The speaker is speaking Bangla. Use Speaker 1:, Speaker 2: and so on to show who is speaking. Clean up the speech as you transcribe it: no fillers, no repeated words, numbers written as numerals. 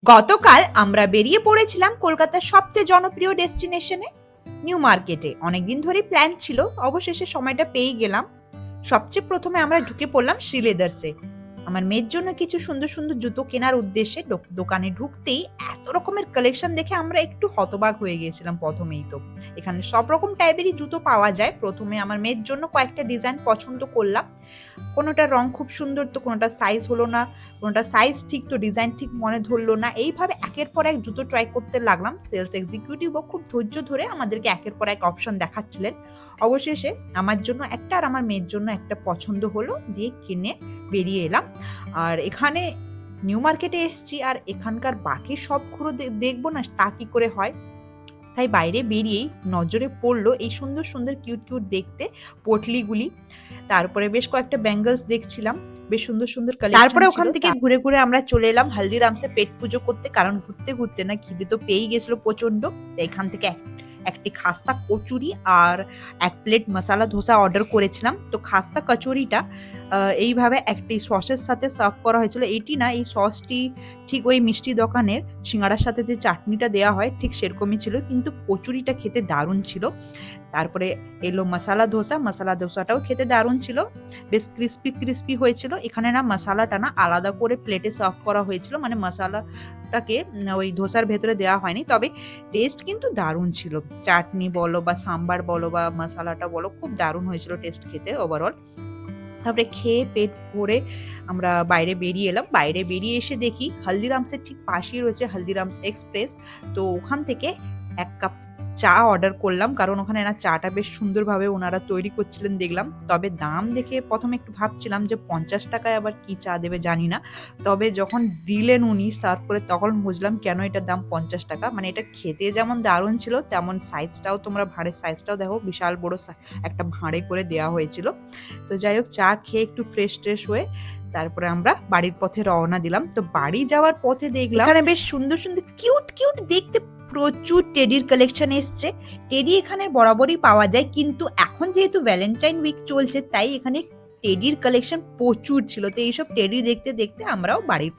Speaker 1: গতকাল আমরা বেরিয়ে পড়েছিলাম কলকাতার সবচেয়ে জনপ্রিয় ডেস্টিনেশনে নিউ মার্কেটে। অনেকদিন ধরেই প্ল্যান ছিল, অবশেষে সময়টা পেয়ে গেলাম। সবচেয়ে প্রথমে আমরা ঢুকে পড়লাম শ্রী লেদার্সে। আমার মেয়ের জন্য কিছু সুন্দর সুন্দর জুতো কেনার উদ্দেশ্যে দোকানে ঢুকতেই এত রকমের কালেকশন দেখে আমরা একটু হতবাক হয়ে গিয়েছিলাম প্রথমেই। তো এখানে সব রকম টাইপেরই জুতো পাওয়া যায়। প্রথমে আমার মেয়ের জন্য কয়েকটা ডিজাইন পছন্দ করলাম। কোনোটা রং খুব সুন্দর তো কোনোটা সাইজ হলো না, কোনোটা সাইজ ঠিক তো ডিজাইন ঠিক মনে ধরলো না। এইভাবে একের পর এক জুতো ট্রাই করতে লাগলাম। সেলস এক্সিকিউটিভও খুব ধৈর্য ধরে আমাদেরকে একের পর এক অপশন দেখাচ্ছিলেন। অবশেষে আমার জন্য একটা আর আমার মেয়ের জন্য একটা পছন্দ হলো, দিয়ে কিনে বেরিয়ে এলাম। আর এখানে নিউ মার্কেটে এসছি আর এখানকার বাকি সবগুলো দেখবো না তা কি করে হয়। তাই বাইরে বেরিয়েই নজরে পড়লো এই সুন্দর সুন্দর কিউট কিউট দেখতে পটলিগুলি। তারপরে বেশ কয়েকটা ব্যাঙ্গলস দেখছিলাম, বেশ সুন্দর সুন্দর কালেকশন। তারপরে ওখান থেকে ঘুরে ঘুরে আমরা চলে এলাম হালদিরামসে পেট পুজো করতে, কারণ ঘুরতে ঘুরতে না খিদে তো পেয়েই গেছিল প্রচন্ড। এখান থেকে একটি খাস্তা কচুরি আর এক প্লেট মশলা ধোসা অর্ডার করেছিলাম। তো খাস্তা কচুরিটা এইভাবে একটি সসের সাথে সার্ভ করা হয়েছিল। এইটি না, এই সসটি ঠিক ওই মিষ্টি দোকানের সিঙ্গাড়ার সাথে যে চাটনিটা দেওয়া হয় ঠিক সেরকমই ছিল, কিন্তু কচুরিটা খেতে দারুণ ছিল। তারপরে এলো মশলা ধোসাটাও খেতে দারুণ ছিল, বেশ ক্রিস্পি ক্রিস্পি হয়েছিল। এখানে না মশলাটা না আলাদা করে প্লেটে সার্ভ করা হয়েছিল, মানে মশলাটাকে ওই ধোসার ভেতরে দেওয়া হয়নি, তবে টেস্ট কিন্তু দারুণ ছিল। চাটনি বলো বা সাম্বার বলো বা মশলাটা বলো, খুব দারুণ হয়েছিল টেস্ট খেতে ওভারঅল। তারপরে খেয়ে পেট ভরে আমরা বাইরে বেরিয়ে এলাম। বাইরে বেরিয়ে এসে দেখি হালদিরামসের ঠিক পাশেই রয়েছে হালদিরামস এক্সপ্রেস। তো ওখান থেকে এক কাপ চা অর্ডার করলাম, কারণ ওখানে না চাটা বেশ সুন্দরভাবে ওনারা তৈরি করছিলেন দেখলাম। তবে দাম দেখে প্রথমে একটু ভাবছিলাম যে 50 টাকায় আবার কি চা দেবে জানি না, তবে যখন দিলেন উনি সার্ভ করে তখন বুঝলাম কেন এটার দাম 50 টাকা। মানে এটা খেতে যেমন দারুণ ছিল তেমন সাইজটাও, তোমরা ভাঁড়ের সাইজটাও দেখো, বিশাল বড় একটা ভাঁড়ে করে দেওয়া হয়েছিল। তো যাই হোক, চা খেয়ে একটু ফ্রেশ ট্রেশ হয়ে তারপরে আমরা বাড়ির পথে রওনা দিলাম। তো বাড়ি যাওয়ার পথে দেখলাম এখানে বেশ সুন্দর সুন্দর কিউট কিউট দেখতে প্রচুর টেডির কালেকশন এসছে। টেডি এখানে বরাবরই পাওয়া যায়, কিন্তু এখন যেহেতু ভ্যালেন্টাইন উইক চলছে তাই এখানে টেডির কালেকশন প্রচুর ছিল। তো এইসব টেডি দেখতে দেখতে আমরাও বাড়ির